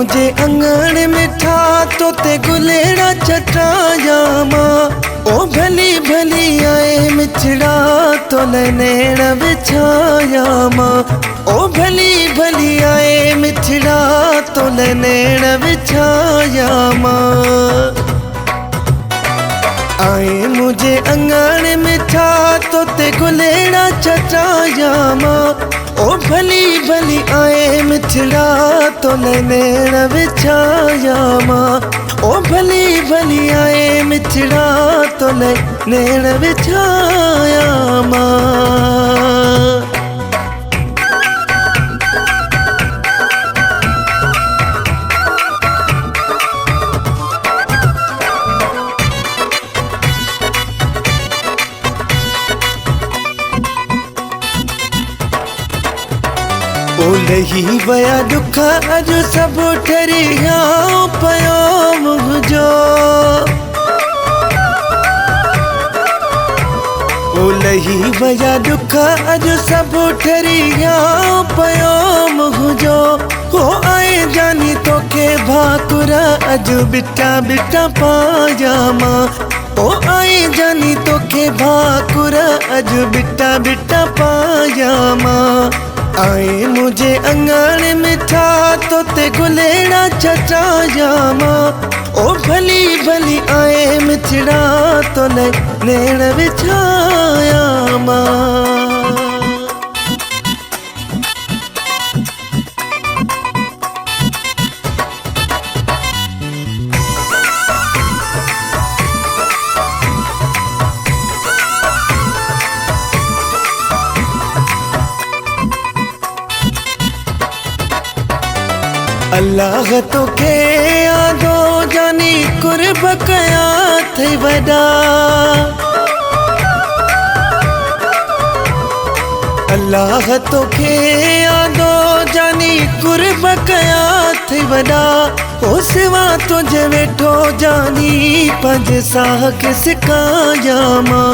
मुझे अंगण मिठा तोते गुलेड़ा चटाया माँ। ओ भली भली आए मिठड़ा तो नैण बिछाया माँ। ओ भली भली आए मिठड़ा तो नैण बिछाया माँ। आए मुझे अंगण मिठा तोते गुलेड़ा चटाया माँ। ओ भली भली आए मिठड़ा तो नैण बिछाया माँ। ओ भली भली आए मिठड़ा तो नैण बिछाया माँ। ओलही वया दुख अज सब ठरिया पयो मुझो। ओलही वया दुख अज सब ठरिया पयो मुझो। हो आए जानी तो के भाकुरा अज बिटा बिटा पाया माँ। ओ आए जानी तो के भाकुरा अज बिटा बिटा पाया माँ। आए मुझे अंगण मिठा तोते गुलेड़ा चटाया माँ। ओ भली भली आए मिठड़ा तो नैण बिछाया माँ। अल्लाह तो के यादो जानी कुर्ब कया थे वडा। अल्लाह तो के यादो जानी कुर्ब कया थे वडा। ओ सिवा तुझे वेठो जानी पंज साह के सिकाया माँ।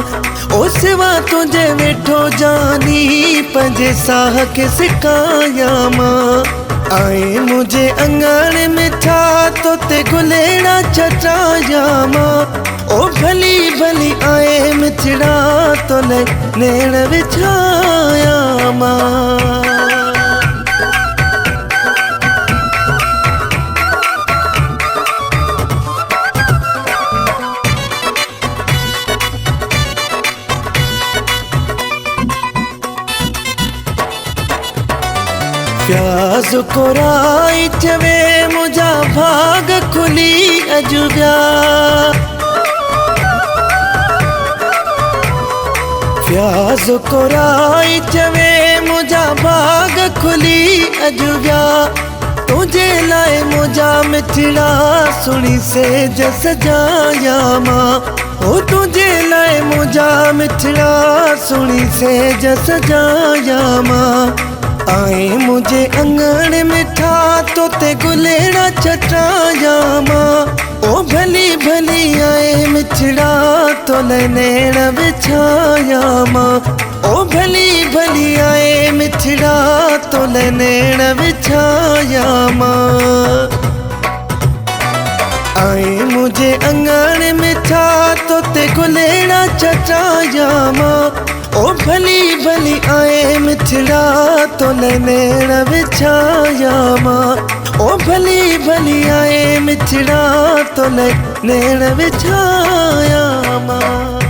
ओ सिवा तुझे वेठो जानी पंज साह के सिकाया माँ। आए मुझे अंगण मिठा तोते गुलेड़ा चटाया माँ। ओ भली भली आए मिठड़ा तो नैण बिछाया माँ। प्याज कोराई चवे मुझा भाग खुली अजुब्या। प्याज कोराई चवे मुझा भाग खुली अजुब्या। तुझे लाए मुझा मिठड़ा सुनी से जस जाया माँ। ओ तुझे लाए मुझा मिठड़ा सुनी से जस जाया माँ। आए मुझे अंगण मिठा तोते गुलेड़ा चटाया माँ। ओ भली भली आए मिठड़ा तो नैण बिछाया माँ। ओ भली भली आए मिठड़ा तो नैण बिछाया माँ। आए मुझे अंगण मिठा तोते गुलेड़ा चटाया माँ। ओ भली भली आए मिठड़ा तो नैण बिछाया माँ। ओ भली भली आए मिठड़ा तो नैण बिछाया माँ।